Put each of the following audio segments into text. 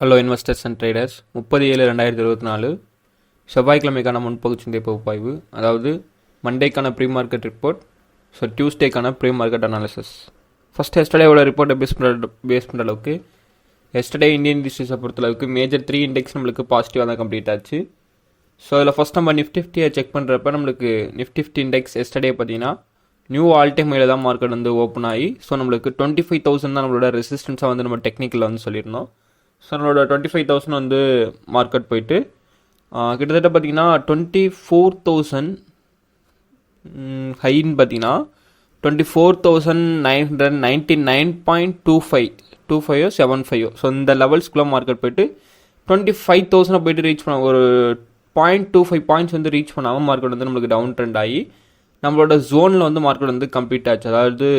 Hello investors and traders 30/7/2024 செவ்வாய்க்கிழமைக்கான முன்பகுதி சந்தை பகுப்பாய்வு, அதாவது மண்டேக்கான ப்ரீ மார்க்கெட் ரிப்போர்ட், ஸோ டியூஸ்டேக்கான ப்ரீ மார்க்கெட் அனாலிசிஸ். ஃபஸ்ட் எஸ்டர்டேவோட ரிப்போர்ட்டை பேஸ் பண்ணுற அளவுக்கு எஸ்டர்டே இந்தியன் இண்டஸ்ட்ரீஸை பொறுத்தளவுக்கு மேஜர் 3 இண்டெக்ஸ் நம்மளுக்கு பாசிட்டிவாக தான் கம்ப்ளீட் ஆச்சு. ஸோ அதில் ஃபஸ்ட் நம்ம நிஃப்டியை செக் பண்ணுறப்ப நம்மளுக்கு நிஃப்டி இண்டெக்ஸ் எஸ்டர்டே பார்த்தீங்கன்னா நியூ ஆல் டைம் ஹையில் தான் மார்க்கெட் வந்து ஓப்பன் ஆகி, ஸோ நம்மளுக்கு 25,000 தான் நம்மளோட ரெசிஸ்டன்ஸாக வந்து நம்ம டெக்னிக்கலில் வந்து சொல்லியிருந்தோம். ஸோ நம்மளோட 25,000 வந்து மார்க்கெட் போயிட்டு கிட்டத்தட்ட பார்த்தீங்கன்னா 24,000 ஹைன்னு பார்த்தீங்கன்னா 24,999.25 ஸோ இந்த லெவல்ஸ்க்குள்ளே மார்க்கெட் போயிட்டு 25,000 போயிட்டு ரீச் பண்ண ஒரு 0.25 பாயிண்ட்ஸ் வந்து ரீச் பண்ணாமல் மார்க்கெட் வந்து நம்மளுக்கு டவுன் ட்ரெண்ட் ஆகி நம்மளோட ஜோனில் வந்து மார்க்கெட் வந்து கம்ப்ளீட் ஆச்சு. அதாவது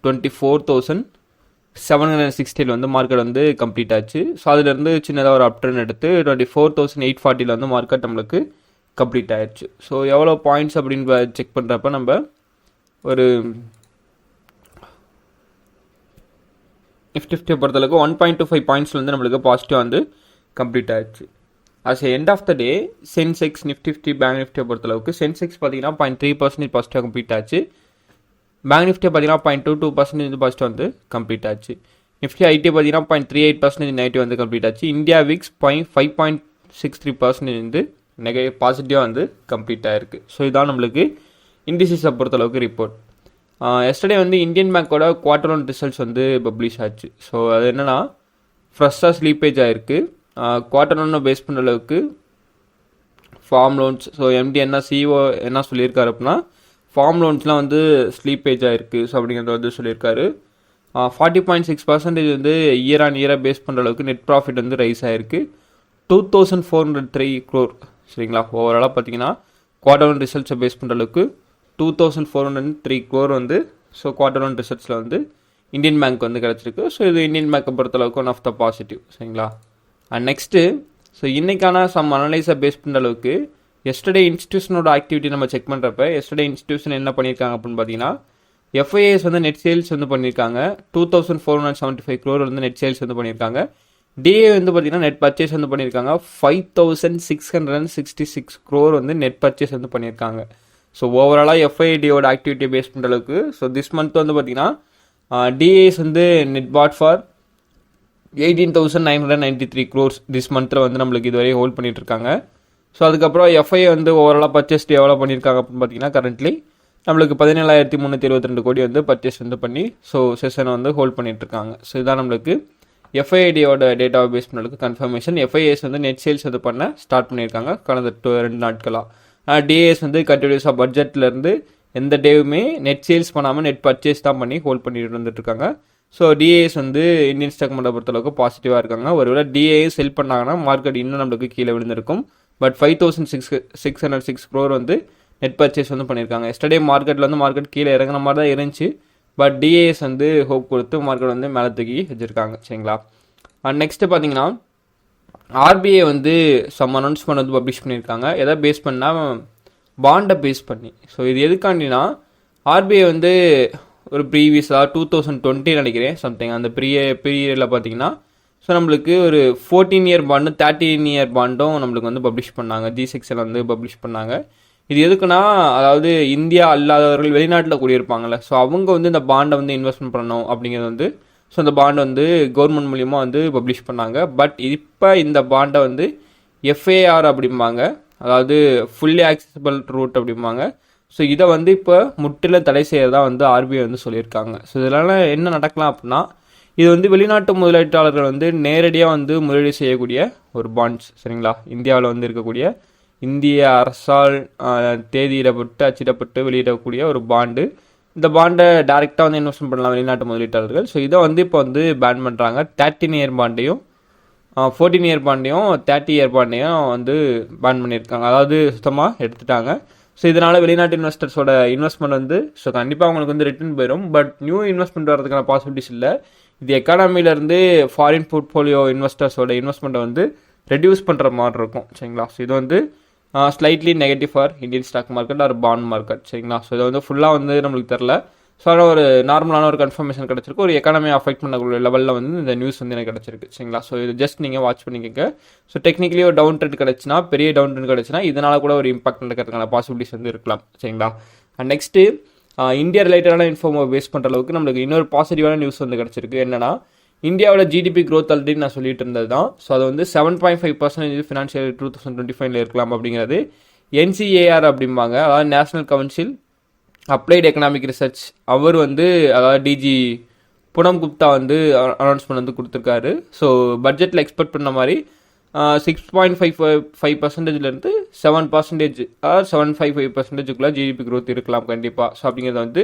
24,760 வந்து மார்க்கெட் வந்து கம்ப்ளீட் ஆச்சு. ஸோ அதுலேருந்து சின்னதாக ஒரு அப் ட்ரெண்ட் எடுத்து 24,840 வந்து மார்க்கெட் நம்மளுக்கு கம்ப்ளீட் ஆயிடுச்சு. ஸோ எவ்வளோ பாயிண்ட்ஸ் அப்படின்னு செக் பண்ணுறப்ப நம்ம ஒரு நிஃப்டியை பொறுத்தளவுக்கு 1.25 பாயிண்ட்ஸ் வந்து நம்மளுக்கு பாசிட்டிவாக வந்து கம்ப்ளீட் ஆயிடுச்சு. As end of the day Sensex Nifty bank நிஃப்டியை பொறுத்தளவுக்கு சென்செக்ஸ் பார்த்தீங்கன்னா 0.3% பாசிட்டிவாக கம்ப்ளீட் ஆச்சு. பேங்க் நிஃப்டி பார்த்தீங்கன்னா 0.22% வந்து பாசிட்டிவ் வந்து கம்ப்ளீட் ஆச்சு. நிஃப்டி ஐடி பார்த்தீங்கன்னா 0.38% நெகட்டிவ் வந்து கம்ப்ளீட் ஆச்சு. இந்தியா விக்ஸ் 5.63% வந்து பாசிட்டிவாக வந்து கம்ப்ளீட் ஆயிருக்கு. ஸோ இதான் நம்மளுக்கு இண்டிசஸை பொறுத்தளவுக்கு ரிப்போர்ட். எஸ்டர்டே வந்து இந்தியன் பேங்க்கோட குவார்டர் ஒன் ரிசல்ட்ஸ் வந்து பப்ளிஷ் ஆச்சு. ஸோ அது என்னென்னா ஃப்ரெஷ்ஷாக ஸ்லீப்பேஜ் ஆகிருக்கு. குவார்டர் ஒன்று பேஸ் பண்ணுற அளவுக்கு ஃபார்ம் லோன்ஸ், ஸோ எம்டி என்ன சிஓ என்ன சொல்லியிருக்காரு அப்படின்னா ஃபார்ம் லோன்ஸ்லாம் வந்து ஸ்லீப்பேஜ் ஆகிருக்கு. ஸோ அப்படிங்கிறத வந்து சொல்லியிருக்காரு. 40.6% வந்து இயர் ஆன் இயராக பேஸ் பண்ணுற அளவுக்கு நெட் ப்ராஃபிட் வந்து ரைஸ் ஆகிருக்கு. 2,403 crore. சரிங்களா, ஓவராலாக பார்த்தீங்கன்னா குவார்டர் ஒன் ரிசல்ட்ஸை பேஸ் பண்ணுற அளவுக்கு 2,403 crore வந்து ஸோ குவார்டர் ஒன் ரிசல்ட்ஸில் வந்து இந்தியன் பேங்க் வந்து கிடச்சிருக்கு. ஸோ இது இந்தியன் பேங்க்கை பொறுத்தளவுக்கு ஒன் ஆஃப் த பாசிட்டிவ். சரிங்களா, அண்ட் நெக்ஸ்ட்டு ஸோ இன்றைக்கான சம் அனலைஸை பேஸ் பண்ணுற அளவுக்கு எஸ்டர்டே இன்ஸ்டியூஷனோட ஆக்டிவிட்டி நம்ம செக் பண்ணுறப்ப எஸ்டர்டே இன்ஸ்டியூஷன் என்ன பண்ணியிருக்காங்க அப்படின்னு பார்த்தீங்கன்னா எஃப்ஐஎஸ் வந்து நெட் சேல்ஸ் வந்து பண்ணியிருக்காங்க. 2,475 crore வந்து நெட் சேல்ஸ் வந்து பண்ணியிருக்காங்க. டிஏ வந்து பார்த்தீங்கன்னா நெட் பர்ச்சேஸ் வந்து பண்ணியிருக்காங்க. 5,666 crore வந்து நெட் பர்ச்சேஸ் வந்து பண்ணியிருக்காங்க. ஸோ ஓவராலாக எஃப்ஐடியோட ஆக்டிவிட்டியை பேஸ் பண்ணுற அளவுக்கு ஸோ திஸ் மந்த் வந்து பார்த்தீங்கன்னா டிஏஸ் வந்து net pot for 18,993 crore this மந்தில் வந்து நம்மளுக்கு இதுவரை ஹோல்ட் பண்ணிட்டு இருக்காங்க. ஸோ அதுக்கப்புறம் எஃப்ஐ வந்து ஓவராலாக பர்ச்சேஸ்ட் எவ்வளோ பண்ணியிருக்காங்க அப்படின்னு பார்த்தீங்கன்னா கரண்ட்லி நம்மளுக்கு 17,322 கோடி வந்து பர்ச்சேஸ் வந்து பண்ணி ஸோ செஷனை வந்து ஹோல்ட் பண்ணிட்டு இருக்காங்க. ஸோ இதுதான் நம்மளுக்கு எஃப்ஐடியோட டேட்டாவை பேஸ் பண்ணுறதுக்கு கன்ஃபர்மேஷன். எஃப்ஐஎஸ் வந்து நெட் சேல்ஸ் வந்து பண்ண ஸ்டார்ட் பண்ணியிருக்காங்க கடந்த 2 நாட்களாக. டிஏஎஸ் வந்து கண்டினியூஸாக பட்ஜெட்லேருந்து எந்த டேவுமே நெட் சேல்ஸ் பண்ணாமல் நெட் பர்ச்சேஸ் தான் பண்ணி ஹோல்ட் பண்ணிட்டு வந்துட்டுருக்காங்க. ஸோ டிஏஎஸ் வந்து இந்தியன் ஸ்டாக் மார்க்கெட்டை பொறுத்தளவுக்கு பாசிட்டிவாக இருக்காங்க. ஒருவேளை டிஏஎஸ் செல் பண்ணாங்கன்னா மார்க்கெட் இன்னும் நம்மளுக்கு கீழே விழுந்திருக்கும். பட் 5,606 crore வந்து நெட் பர்ச்சேஸ் வந்து பண்ணியிருக்காங்க. எஸ்டர்டே மார்க்கெட்டில் வந்து மார்க்கெட் கீழே இறங்குற மாதிரி தான் இருந்துச்சு. பட் டிஏஎஸ் வந்து ஹோப் கொடுத்து மார்க்கெட் வந்து மேலே தூக்கி வச்சுருக்காங்க. சரிங்களா, அண்ட் நெக்ஸ்ட்டு பார்த்தீங்கன்னா ஆர்பிஐ வந்து சம் அனௌன்ஸ்மெண்ட் வந்து பப்ளிஷ் பண்ணியிருக்காங்க. எதை பேஸ் பண்ணால் பாண்டை பேஸ் பண்ணி. ஸோ இது எதுக்காண்டினா ஆர்பிஐ வந்து ஒரு ப்ரீவியஸாக 2020 நினைக்கிறேன் சம்திங் அந்த பீரியடில் பார்த்தீங்கன்னா ஸோ நம்மளுக்கு ஒரு 14 இயர் பாண்டும் 13 இயர் பாண்டும் நம்மளுக்கு வந்து பப்ளிஷ் பண்ணாங்க. G6 வந்து பப்ளிஷ் பண்ணாங்க. இது எதுக்குன்னா அதாவது இந்தியா அல்லாதவர்கள் வெளிநாட்டில் கூடியிருப்பாங்கள்ல, ஸோ அவங்க வந்து இந்த பாண்டை வந்து இன்வெஸ்ட்மெண்ட் பண்ணணும் அப்படிங்கிறது வந்து ஸோ இந்த பாண்டை வந்து கவர்மெண்ட் மூலியமாக வந்து பப்ளிஷ் பண்ணாங்க. பட் இப்போ இந்த பாண்டை வந்து எஃப்ஏஆர் அப்படிம்பாங்க, அதாவது ஃபுல்லி ஆக்சசிபிள் ரூட் அப்படிம்பாங்க. ஸோ இதை வந்து இப்போ முற்றிலும் தடை செய்யறதா வந்து ஆர்பிஐ வந்து சொல்லியிருக்காங்க. ஸோ இதனால் என்ன நடக்கலாம் அப்படின்னா இது வந்து வெளிநாட்டு முதலீட்டாளர்கள் வந்து நேரடியாக வந்து முதலீடு செய்யக்கூடிய ஒரு பாண்ட்ஸ். சரிங்களா, இந்தியாவில் வந்து இருக்கக்கூடிய இந்திய அரசால் தேதியிடப்பட்டு அச்சிடப்பட்டு வெளியிடக்கூடிய ஒரு பாண்டு. இந்த பாண்டை டைரெக்டாக வந்து இன்வெஸ்ட்மெண்ட் பண்ணலாம் வெளிநாட்டு முதலீட்டாளர்கள். ஸோ இதை வந்து இப்போ வந்து பேன் பண்ணுறாங்க. 13 இயர் பாண்டையும் 14 இயர் பாண்டையும் 30 இயர் பாண்டையும் வந்து பேன் பண்ணியிருக்காங்க, அதாவது சுத்தமாக எடுத்துட்டாங்க. ஸோ இதனால் வெளிநாட்டு இன்வெஸ்டர்ஸோட இன்வெஸ்ட்மெண்ட் வந்து ஸோ கண்டிப்பாக அவங்களுக்கு வந்து ரிட்டர்ன் போயிடும். பட் நியூ இன்வெஸ்ட்மெண்ட் வரதுக்கான பாசிபிலிட்டிஸ் இல்லை. இது எக்கானமிலேருந்து ஃபாரின் போர்ட்ஃபோலியோ இன்வெஸ்டர்ஸோட இன்வெஸ்ட்மெண்ட்டை வந்து ரெடியூஸ் பண்ணுற மாதிரி இருக்கும். சரிங்களா, ஸோ இது வந்து slightly negative for Indian stock market or bond market. சரிங்களா, ஸோ இதை வந்து ஃபுல்லாக வந்து நம்மளுக்கு தெரில. ஸோ அதனால் ஒரு நார்மலான ஒரு கன்ஃபர்மேஷன் கிடச்சிருக்கு. ஒரு எக்கானமி அஃபெக்ட் பண்ணக்கூடிய லெவலில் வந்து இந்த நியூஸ் வந்து எனக்கு கிடச்சிருக்கு. சரிங்களா? ஸோ இது ஜஸ்ட் நீங்கள் வாட்ச் பண்ணிக்கோங்க. ஸோ டெக்னிக்கலி ஒரு டவுன் ட்ரெண்ட் கிடச்சுன்னா, பெரிய டவுன் ட்ரெண்ட் கிடச்சுன்னா இதனால் கூட ஒரு இம்பாக்ட் நடக்கிறதுக்கான பாசிபிலிட்டிஸ் வந்து இருக்கலாம். சரிங்களா? அண்ட் நெக்ஸ்ட்டு இந்தியா ரிலேட்டடான இன்ஃபார்மை பேஸ் பண்ணுற அளவுக்கு நம்மளுக்கு இன்னொரு பாசிட்டிவான நியூஸ் வந்து கிடச்சிருக்கு. என்னன்னா, இந்தியாவோட ஜிடிபி க்ரோத் ஆல்ரெடி நான் சொல்லிட்டு இருந்தது தான். ஸோ அது வந்து 7.5% ஃபினான்ஷியல் 2025 இருக்கலாம் அப்படிங்கிறது NCAR அப்படிம்பாங்க. அதாவது national council applied economic research. அவர் வந்து அதாவது டிஜி புனம் குப்தா வந்து அனௌன்ஸ்மெண்ட் வந்து கொடுத்துருக்காரு. ஸோ பட்ஜெட்டில் எக்ஸ்பெக்ட் பண்ண மாதிரி 6.55%லேருந்து 7%, அதாவது 7.55%க்குள்ளே ஜிடிபி க்ரோத் இருக்கலாம் கண்டிப்பாக. ஸோ அப்படிங்கிறத வந்து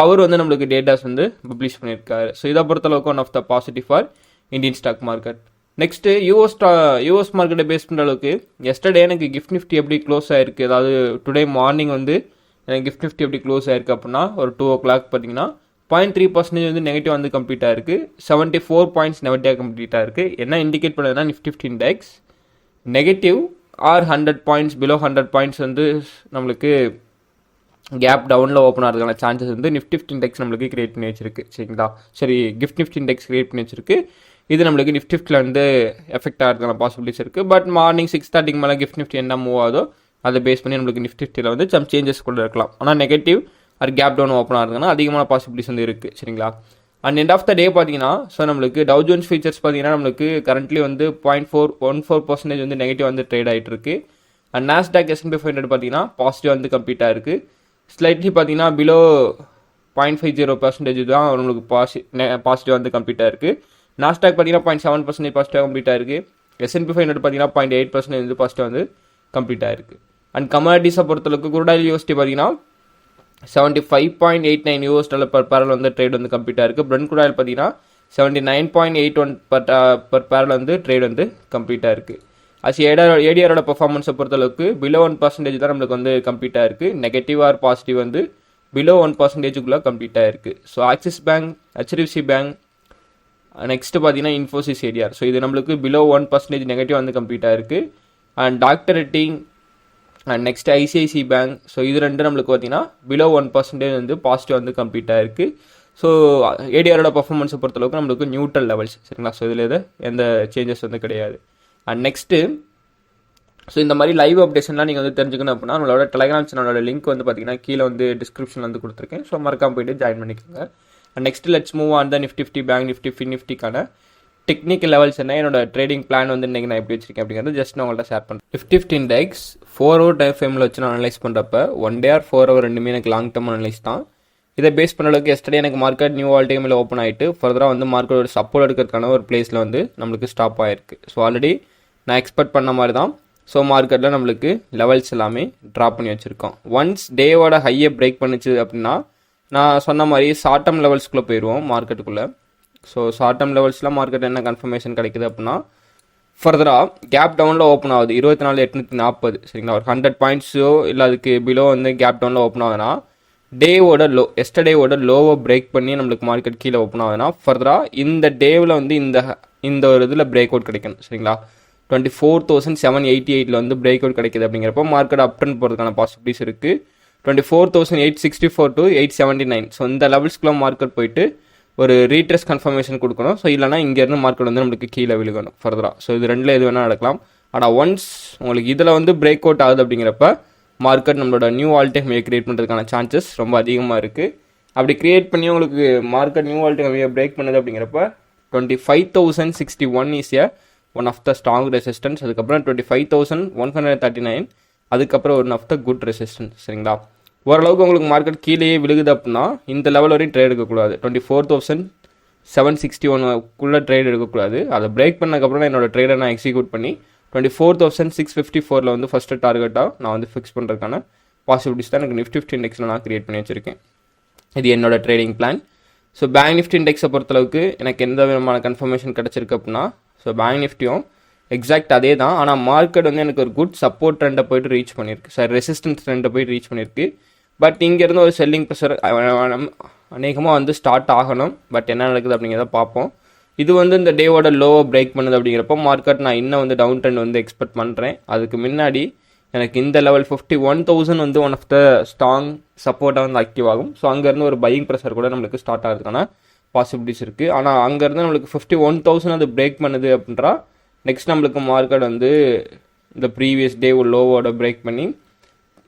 அவர் வந்து நம்மளுக்கு டேட்டாஸ் வந்து பப்ளிஷ் பண்ணியிருக்காரு. ஸோ இதை பொறுத்தளவுக்கு one of the positive for Indian stock market. Next US மார்க்கெட்டை பேஸ் பண்ணுற அளவுக்கு எஸ்டர்டே எனக்கு கிஃப்ட் நிஃப்டி எப்படி க்ளோஸ் ஆயிருக்கு, அதாவது டுடே மார்னிங் வந்து எனக்கு கிஃப்ட் நிஃப்டி எப்படி க்ளோஸ் ஆயிருக்கு அப்படின்னா ஒரு 2 o'clock பார்த்தீங்கன்னா 0.3% வந்து நெகட்டிவ் வந்து கம்ப்ளீட் ஆயிருக்கு. 74 பாயிண்ட்ஸ் நெகட்டிவாக கம்ப்ளீட் ஆயிருக்கு. என்ன இண்டிகேட் பண்ணுதுன்னா Nifty 50 index negative or 100 points below 100 points வந்து நம்மளுக்கு கேப் டவுனில் ஓப்பன் ஆகிறதுக்கான சான்சஸ் வந்து நிஃப்டி 50 இண்டெக்ஸ் நம்மளுக்கு கிரியேட் பண்ணி வச்சிருக்கு. சரிங்களா? சரி, கிஃப்ட் நிஃப்டி இண்டெக்ஸ் கிரியேட் பண்ணி வச்சிருக்கு. இது நம்மளுக்கு நிஃப்டி 50 வந்து எஃபெக்ட் ஆகிறதுக்கான பாசிபிலிட்டிஸ் இருக்குது. பட் மார்னிங் 6:30 மேலே கிஃப்ட் நிஃப்டி என்ன மூவ் ஆகுதோ அதை பேஸ் பண்ணி நம்மளுக்கு நிஃப்டி 50 வந்து சம் சேஞ்சஸ் கூட இருக்கலாம். ஆனால் நெகட்டிவ் அது கேப் டவுன் ஓப்பன் ஆகுதுன்னா அதிகமான பாசிபிலிட்டிஸ் வந்து இருக்குது. சரிங்களா? அண்ட் எண்ட் ஆஃப் த டே பார்த்தீங்கன்னா நம்மளுக்கு டவ் ஜோன்ஸ் ஃபீச்சர்ஸ் பார்த்தீங்கன்னா நம்மளுக்கு கரண்ட்லி வந்து 0.414% வந்து நெகட்டிவ் வந்து ட்ரேட் ஆகிட்டு இருக்கு. அண்ட் நாஸ்டாக் S&P 500 பார்த்தீங்கன்னா பாசிட்டிவ் வந்து கம்ப்ளீட் ஆயிருக்கு. ஸ்லைட்லி பார்த்தீங்கன்னா பிலோ 0.50% தான் நம்மளுக்கு பாசிட்டிவ் வந்து கம்ப்ளீட் ஆயிருக்கு. நாஸ்டாக் பார்த்தீங்கன்னா 0.7% பாசிட்டிவாக கம்ப்ளீட் ஆயிருக்கு. S&P 500 பார்த்தீங்கன்னா 0.8% வந்து பாசிட்டிவ் வந்து கம்ப்ளீட் ஆயிருக்கு. அண்ட் கமாடிட்டிஸை பொறுத்தளவுக்கு குரூட் ஆயில் யூஎஸ்டி பார்த்தீங்கன்னா $75.89 per barrel வந்து ட்ரேட் வந்து கம்ப்ளீட் ஆயிருக்கு. பிரெண்ட் குரூட் ஆயில் பார்த்தீங்கன்னா 79.81 per barrel வந்து ட்ரேட் வந்து கம்ப்ளீட் ஆயிருக்கு. ஏடிஆரோட பர்ஃபார்மன்ஸை பொறுத்தளவுக்கு பிலோ 1% தான் நம்மளுக்கு வந்து கம்ப்ளீட் ஆயிருக்கு. நெகட்டிவ் ஆர் பாசிட்டிவ் வந்து பிலோ 1%க்குள்ளே கம்ப்ளீட் ஆயிருக்கு. So axis bank, HDFC bank, next பார்த்தீங்கன்னா இன்ஃபோசிஸ் ஏடிஆர். ஸோ இது நம்மளுக்கு பிலோ 1% நெகட்டிவ் வந்து கம்ப்ளீட் ஆயிருக்கு. And doctor red ink and next ICICI bank. So இது ரெண்டு நம்மளுக்கு பார்த்தீங்கன்னா பிலோ 1% வந்து பாசிட்டிவ் வந்து கம்ப்ளீட் ஆயிருக்கு. ஸோ ஏடிஆரோட பர்ஃபார்மன்ஸை பொறுத்தளவுக்கு நம்மளுக்கு நியூட்ரல் லெவல்ஸ். சரிங்களா? ஸோ இதில் எந்த சேஞ்சஸ் வந்து கிடையாது. அண்ட் நெக்ஸ்ட்டு இந்த மாதிரி லைவ் அப்டேஷன்லாம் நீங்கள் வந்து தெரிஞ்சுக்கணும் அப்படின்னா நம்மளோட டெலிகிராம் சேனலோட லிங்க் வந்து பார்த்தீங்கன்னா கீழே வந்து டிஸ்கிரிப்ஷன் வந்து கொடுத்துருக்கேன். ஸோ மறக்காம போயிட்டு ஜாயின் பண்ணிக்கோங்க. And next let's move on the Nifty 50 bank Nifty fin நிஃப்டிக்கான டெக்னிக்கல் லெவல்ஸ் என்ன, என்னோட ட்ரேடிங் பிளான் வந்து இன்றைக்கி நான் எப்படி வச்சிருக்கேன் அப்படிங்கிறது ஜஸ்ட் நான் உங்கள்கிட்ட ஷேர் பண்ணுறேன். நிஃப்டி 50 இண்டெக்ஸ் 4 hour டைம் ஃப்ரேமில் வச்சு நான் அனலைஸ் பண்ணுறப்ப 1 day or 4 hour ரெண்டுமே எனக்கு லாங் டேர்ம் அனலைஸ் தான். இதை பேஸ் பண்ண அளவுக்கு எஸ்டர்டே எனக்கு மார்க்கெட் நியூ ஆல் டைமில் ஓப்பன் ஆகிட்டு ஃபர்தராக வந்து மார்க்கெட்டோட சப்போர்ட் எடுக்கிறதுக்கான ஒரு பிளேஸில் வந்து நம்மளுக்கு ஸ்டாப் ஆகிருக்கு. ஸோ ஆல்ரெடி நான் எக்ஸ்பெக்ட் பண்ண மாதிரி தான். ஸோ மார்க்கெட்டில் நம்மளுக்கு லெவல்ஸ் எல்லாமே ட்ராப் பண்ணி வச்சுருக்கோம். ஒன்ஸ் டேவோட ஹையை பிரேக் பண்ணிச்சு அப்படின்னா நான் சொன்ன மாதிரி ஷார்ட் டேர்ம் லெவல்ஸ்குள்ளே போயிடுவோம் மார்க்கெட்டுக்குள்ளே. ஸோ ஷார்ட் டேர்ம் லெவல்ஸ்லாம் மார்க்கெட் என்ன கன்ஃபர்மேஷன் கிடைக்குது அப்படின்னா ஃபர்தராக கேப் டவுனில் ஓப்பன் ஆகுது 24,840. சரிங்களா? ஒரு 100 பாயிண்ட்ஸோ இல்லை அதுக்கு பிலோ வந்து கேப் டவுனில் ஓப்பன் ஆகுதுன்னா டேவோட எஸ்டர்டேவோட லோவை பிரேக் பண்ணி நம்மளுக்கு மார்க்கெட் கீழே ஓப்பன் ஆகுதுன்னா ஃபர்தராக இந்த டேவில் வந்து இந்த ஒரு இதில் பிரேக் அவுட் கிடைக்கணும். சரிங்களா? 24,788 வந்து பிரேக் அவுட் கிடைக்குது. அப்படிங்கிறப்போ மார்க்கெட் அப் ட்ரெண்ட் போகிறதுக்கான பாசிபிலிட்டிஸ் இருக்குது. 24,864 to 879. ஸோ இந்த லெவல்ஸ்க்குள்ள மார்க்கெட் போயிட்டு ஒரு ரீட்ரெஸ் கன்ஃபர்மேஷன் கொடுக்கணும். ஸோ இல்லைனா இங்கேருந்து மார்க்கெட் வந்து நம்மளுக்கு கீழே விழுகணும் ஃபர்தராக. ஸோ இது ரெண்டில் எது வேணால் நடக்கலாம். ஆனால் ஒன்ஸ் உங்களுக்கு இதில் வந்து பிரேக் அவுட் ஆகுது அப்படிங்கிறப்ப மார்க்கெட் நம்மளோட நியூ ஆல் டைம் ஹையை கிரியேட் பண்ணுறதுக்கான சான்சஸ் ரொம்ப அதிகமாக இருக்குது. அப்படி கிரியேட் பண்ணி உங்களுக்கு மார்க்கெட் நியூ ஆல் டைம் ஹையை பிரேக் பண்ணுது அப்படிங்கிறப்ப 25,061 is one of the strong resistance. அதுக்கப்புறம் 25,139 அதுக்கப்புறம் one of the good resistance. சரிங்களா? ஓரளவுக்கு உங்களுக்கு மார்க்கெட் கீழே விழுகுது அப்படின்னா இந்த லெவல் வரையும் ட்ரேட் எடுக்கக்கூடாது. 24,761 ட்ரேட் எடுக்கக்கூடாது. அதை பிரேக் பண்ணதுக்கப்புறம் என்னோட ட்ரேடை நான் எக்ஸிக்யூட் பண்ணி 24,654 வந்து ஃபஸ்ட்டு டார்கெட்டாக நான் வந்து ஃபிக்ஸ் பண்ணுறதுக்கான பாசிபிலிட்டிஸ் தான் எனக்கு நிஃப்டி 50 இண்டெக்ஸில் நான் கிரியேட் பண்ணி வச்சுருக்கேன். இது என்னோட trading plan. So bank Nifty இண்டெக்ஸை பொறுத்தளவுக்கு எனக்கு எந்த விதமான கன்ஃபர்மேஷன் கிடச்சிருக்கு அப்படின்னா ஸோ பேங்க் நிஃப்டியும் எக்ஸாக்ட் அதே தான். ஆனால் மார்க்கெட் வந்து எனக்கு ஒரு குட் சப்போர்ட் ட்ரெண்டை போய்ட்டு ரீச் பண்ணியிருக்கு. சார் ரெசிஸ்டன்ஸ் ட்ரெண்டை போய்ட்டு ரீச் பண்ணியிருக்கு. பட் இங்கேருந்து ஒரு செல்லிங் ப்ரெஷர் அநேகமாக வந்து ஸ்டார்ட் ஆகணும். பட் என்ன நடக்குது அப்படிங்கிறத பார்ப்போம். இது வந்து இந்த டேவோட லோவை பிரேக் பண்ணுது அப்படிங்கிறப்போ மார்க்கெட் நான் இன்னும் வந்து டவுன் ட்ரெண்ட் வந்து எக்ஸ்பெக்ட் பண்ணுறேன். அதுக்கு முன்னாடி எனக்கு இந்த லெவல் 51,000 வந்து ஒன் ஆஃப் த ஸ்ட்ராங் சப்போர்ட்டாக வந்து ஆக்டிவ் ஆகும். ஸோ அங்கேருந்து ஒரு பையிங் ப்ரெஷர் கூட நம்மளுக்கு ஸ்டார்ட் ஆகிறதுக்கான பாசிபிலிட்டிஸ் இருக்குது. ஆனால் அங்கேருந்து நம்மளுக்கு 51,000 அது பிரேக் பண்ணுது அப்படின்றா நெக்ஸ்ட் நம்மளுக்கு மார்க்கெட் வந்து இந்த ப்ரீவியஸ் டே லோவோட பிரேக் பண்ணி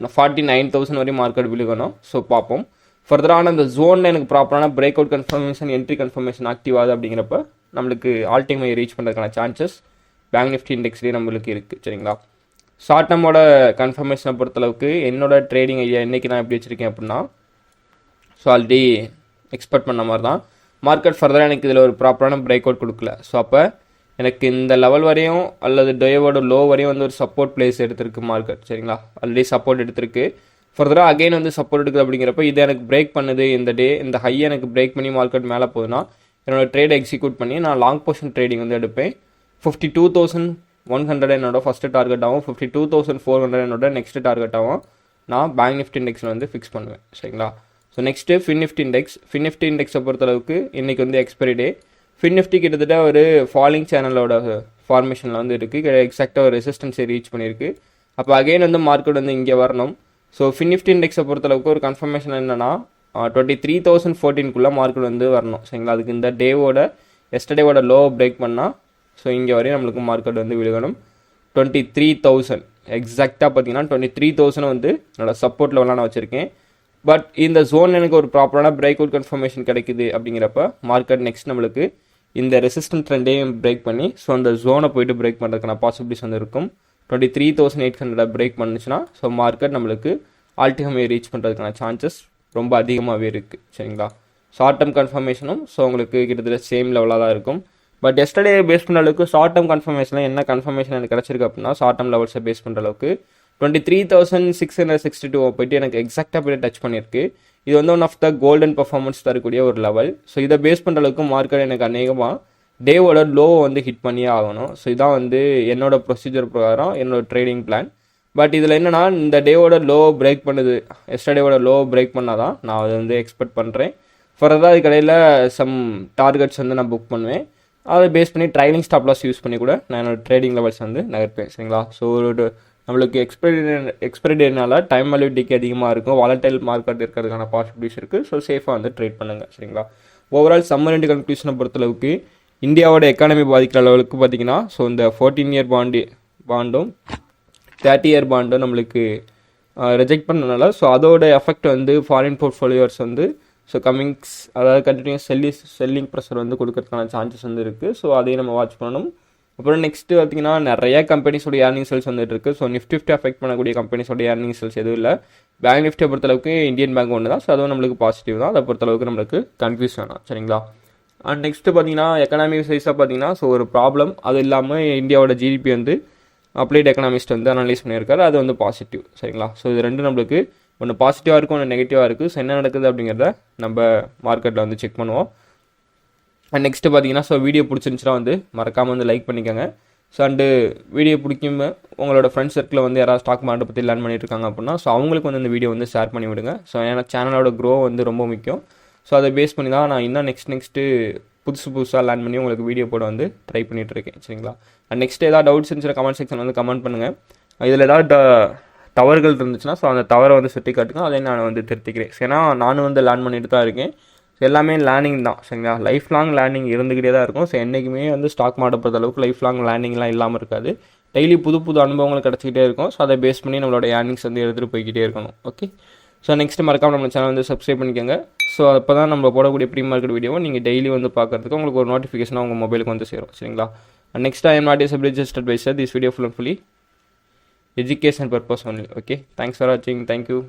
49,000 வரையும் மார்க்கெட் விழுகணும். ஸோ பார்ப்போம். ஃபர்தரான அந்த ஜோனில் எனக்கு ப்ராப்பரான break out confirmation entry confirmation active ஆகுது அப்படிங்கிறப்ப நம்மளுக்கு ஆல் டைம் ரீச் பண்ணுறதுக்கான சான்சஸ் பேங்க் நிஃப்டி இண்டெக்ஸ்லேயே நம்மளுக்கு இருக்குது. சரிங்களா. ஷார்ட் டர்மோட கன்ஃபர்மேஷனை பொறுத்தளவுக்கு என்னோட ட்ரேடிங் ஐடியா இன்றைக்கி நான் எப்படி வச்சுருக்கேன் அப்படின்னா, ஸோ ஆல்ரெடி எக்ஸ்பெக்ட் பண்ண மாதிரி தான் மார்க்கெட் ஃபர்தராக எனக்கு இதில் ஒரு ப்ராப்பரான பிரேக் அவுட் கொடுக்கல. ஸோ அப்போ எனக்கு இந்த லெவல் வரையும் அல்லது டேவோட லோ வரையும் வந்து ஒரு சப்போர்ட் பிளேஸ் எடுத்திருக்கு மார்க்கெட். சரிங்களா. ஆல்ரெடி சப்போர்ட் எடுத்திருக்கு. ஃபர்தராக அகைன் வந்து சப்போர்ட் எடுக்குது அப்படிங்கிறப்ப இது எனக்கு பிரேக் பண்ணுது, இந்த டே இந்த ஹையை எனக்கு பிரேக் பண்ணி மார்க்கெட் மேலே போகுதுன்னா என்னோட ட்ரேட் எக்ஸிக்யூட் பண்ணி நான் லாங் பொசிஷன் ட்ரேடிங் வந்து எடுப்பேன். 52,100 என்னோட ஃபஸ்ட்டு டார்கெட் ஆகும், 52,400 என்னோட நெக்ஸ்ட் டார்கெட் ஆகும். நான் பேங்க் நிஃப்டி இண்டெக்ஸில் வந்து ஃபிக்ஸ் பண்ணுவேன். சரிங்களா. ஸோ நெக்ஸ்ட்டு ஃபின் நிஃப்டி இண்டெக்ஸை பொறுத்தளவுக்கு இன்றைக்கி வந்து எக்ஸ்பைரி டே. ஃபின் நிஃப்டி கிட்டத்தட்ட ஒரு ஃபாலிங் சேனலோட ஃபார்மேஷனில் வந்து இருக்குது. எக்ஸாக்டாக ஒரு ரெசிஸ்டன்ஸை ரீச் பண்ணியிருக்கு. அப்போ அகைன் வந்து மார்க்கெட் வந்து இங்கே வரணும். ஸோ ஃபின் நிஃப்டி இண்டெக்ஸை பொறுத்தளவுக்கு ஒரு கன்ஃபர்மேஷன் என்னென்னா 23,014 மார்க்கெட் வந்து வரணும். சரிங்களா. அதுக்கு இந்த டேவோட எஸ்டர்டேவோட லோ பிரேக் பண்ணால் ஸோ இங்கே வரையும் நம்மளுக்கு மார்க்கெட் வந்து விழுகணும். 23,000 எக்ஸாக்டாக பார்த்தீங்கன்னா 23,000 வந்து என்னோட சப்போர்ட் லெவலாக நான் வச்சுருக்கேன். பட் இந்த ஜோன் எனக்கு ஒரு ப்ராப்பரான பிரேக் அவுட் கன்ஃபர்மேஷன் கிடைக்குது அப்படிங்கிறப்ப மார்க்கெட் நெக்ஸ்ட் நம்மளுக்கு இந்த ரெசிஸ்டன்ட் ட்ரெண்டையும் பிரேக் பண்ணி ஸோ அந்த ஜோனை போயிட்டு பிரேக் பண்ணுறதுக்கான பாசிபிலிட்டிஸ் வந்து இருக்கும். 23,800 பிரேக் பண்ணுச்சுன்னா ஸோ மார்க்கெட் நம்மளுக்கு ஆல்டிஹமை ரீச் பண்ணுறதுக்கான சான்சஸ் ரொம்ப அதிகமாகவே இருக்குது. சரிங்களா. ஷார்ட் டேர்ம் கன்ஃபர்மேஷனும் ஸோ உங்களுக்கு கிட்டத்தட்ட சேம் லெவலாக தான் இருக்கும். பட் எஸ்டர்டே பேஸ் பண்ணுற அளவுக்கு ஷார்ட் டேர்ம் கன்ஃபர்மேஷனில் என்ன கன்ஃபர்மேஷன் எனக்கு கிடச்சிருக்கு அப்படின்னா ஷார்ட் டேர்ம் லெவல்ஸை பேஸ் பண்ணுற அளவுக்கு 23,662 போயிட்டு எனக்கு எக்ஸாக்டாக போய்ட்டு டச் பண்ணியிருக்கு. இது வந்து one of the golden performance தரக்கூடிய ஒரு லெவல். ஸோ இதை பேஸ் பண்ணுற அளவுக்கு மார்க்கெட் எனக்கு அநேகமாக டேவோட லோவை வந்து ஹிட் பண்ணியே ஆகணும். ஸோ இதான் வந்து என்னோட ப்ரொசீஜர் பிரகாரம் என்னோட ட்ரேடிங் பிளான். பட் இதில் என்னென்னா இந்த டேவோட லோ பிரேக் பண்ணுது, எஸ்டர்டேவோட லோ பிரேக் பண்ணால் தான் நான் அதை வந்து எக்ஸ்பெக்ட் பண்ணுறேன். ஃபர்தராக இது கடையில் சம் டார்கெட்ஸ் வந்து நான் புக் பண்ணுவேன். அதை பேஸ் பண்ணி ட்ரைலிங் ஸ்டாப் லாஸ் யூஸ் பண்ணி கூட நான் என்னோட ட்ரேடிங் லெவல்ஸ் வந்து நகர்ப்பேன். சரிங்களா. ஸோ ஒரு நம்மளுக்கு எக்ஸ்பைரி டேனால டைம் வேலிடிட்டி அதிகமாக இருக்கும், வாலடைல் மார்க்கெட் இருக்கிறதுக்கான பாசிபிலிட்டிஸ் இருக்குது. ஸோ சேஃபாக வந்து ட்ரேட் பண்ணுங்கள். சரிங்களா. ஓவரால் சம்மர் எண்ட் கன்க்ளூஷனை பொறுத்தளவுக்கு இந்தியாவோட எக்கானமி பாதிக்கிற அளவுக்கு பார்த்தீங்கன்னா ஸோ இந்த 14-year பாண்டும் 30-year பாண்டும் நம்மளுக்கு ரிஜெக்ட் பண்ணனால ஸோ அதோட எஃபெக்ட் வந்து ஃபாரின் போர்ட்ஃபோலியோஸ் வந்து ஸோ கமிங்ஸ் அதாவது கண்டினியூஸ் செல்லிங் ப்ரெஷர் வந்து கொடுக்கறதுக்கான சான்சஸ் வந்து இருக்குது. ஸோ அதையும் நம்ம வாட்ச் பண்ணணும். அப்புறம் நெக்ஸ்ட்டு பார்த்தீங்கன்னா நிறைய கம்பெனிஸோட ஏர்னிங் செல்ஸ் வந்துட்டு இருக்குது. ஸோ நிஃப்டி அஃபெக்ட் பண்ணக்கூடிய கம்பெனிஸோட ஏர்னிங் செல்ஸ் எதுவும் இல்லை. பேங்க் நிஃப்டியை பொறுத்தளவுக்கு இந்தியன் பேங்க் ஒன்று தான். ஸோ அதுவும் நம்மளுக்கு பாசிட்டிவ் தான். அதை பொறுத்தளவுக்கு நம்மளுக்கு கன்ஃபியூஸ் வேணாம். சரிங்களா. அண்ட் நெக்ஸ்ட்டு பார்த்தீங்கன்னா எக்கனாமிக் சைஸாக பார்த்தீங்கன்னா ஸோ ஒரு ப்ராப்ளம் அது இல்லாமல் இந்தியாவோட ஜிடிபி வந்து அப்ளைட் எக்கனாமிஸ்ட் வந்து அனலைஸ் பண்ணியிருக்காரு. அது வந்து பாசிட்டிவ். சரிங்களா. ஸோ இது ரெண்டும் நம்மளுக்கு ஒன்று பாசிட்டிவாக இருக்கும், ஒன்று நெகட்டிவாக இருக்குது. ஸோ என்ன நடக்குது அப்படிங்கிறத நம்ம மார்க்கெட்டில் வந்து செக் பண்ணுவோம். அண்ட் நெக்ஸ்ட்டு பார்த்தீங்கன்னா ஸோ வீடியோ பிடிச்சிருந்துச்சுன்னா வந்து மறக்காமல் வந்து லைக் பண்ணிக்கோங்க. ஸோ அண்டு வீடியோ பிடிக்கும் உங்களோட ஃப்ரெண்ட்ஸ் சர்க்கிளில் வந்து யாராவது ஸ்டாக் மார்க்கெட்டை பற்றி லேர்ன் பண்ணிட்டு இருக்காங்க அப்படின்னா ஸோ அவங்களுக்கு வந்து இந்த வீடியோ வந்து ஷேர் பண்ணி விடுங்க. ஸோ ஏன்னா சேனலோட க்ரோ வந்து ரொம்ப முக்கியம். ஸோ அதை பேஸ் பண்ணி தான் நான் இன்னும் நெக்ஸ்ட்டு புதுசாக லேர்ன் பண்ணி உங்களுக்கு வீடியோ போட வந்து ட்ரை பண்ணிகிட்டு இருக்கேன். சரிங்களா. அண்ட் நெக்ஸ்ட் ஏதாவது டவுட்ஸ் இருந்துச்சுன்னா கமெண்ட் செக்ஷன் வந்து கமெண்ட் பண்ணுங்கள். இதில் ஏதாவது தவறுகள் இருந்துச்சுன்னா ஸோ அந்த தவறை வந்து சுட்டி காட்டுங்க, அதை நான் வந்து திருத்திக்கிறேன். ஏன்னா நானும் வந்து லேர்ன் பண்ணிட்டு தான் இருக்கேன். எல்லாமே லேர்னிங் தான். சரிங்களா. லைஃப் லாங் லேர்னிங் இருந்துக்கிட்டே தான் இருக்கும். ஸோ என்றைக்குமே வந்து ஸ்டாக் மார்க்கெட் பொறுத்த அளவுக்கு லைஃப் லாங் லேர்னிங்லாம் இல்லாமல் இருக்காது. டெய்லி புது அனுபவங்கள் கிடச்சிக்கிட்டே இருக்கும். ஸோ அதை பேஸ் பண்ணி நம்மளோட ஏர்னிங்ஸ் வந்து எடுத்துகிட்டு போய்கிட்டே இருக்கணும். ஓகே. ஸோ நெக்ஸ்ட்டு மறக்காமல் நம்ம சேனல் வந்து சப்ஸ்கிரைப் பண்ணிக்கோங்க. ஸோ அப்போ தான் நம்ம போடக்கூடிய ப்ரீ மார்க்கெட் வீடியோவை நீங்கள் டெய்லி வந்து பார்க்குறதுக்கு உங்களுக்கு ஒரு நோட்டிஃபிகேஷனாக உங்கள் மொபைலுக்கு வந்து சேரும். சரிங்களா. And next I am not a subject advisor. This video full and fully education purpose only. Okay, thanks for watching. Thank you.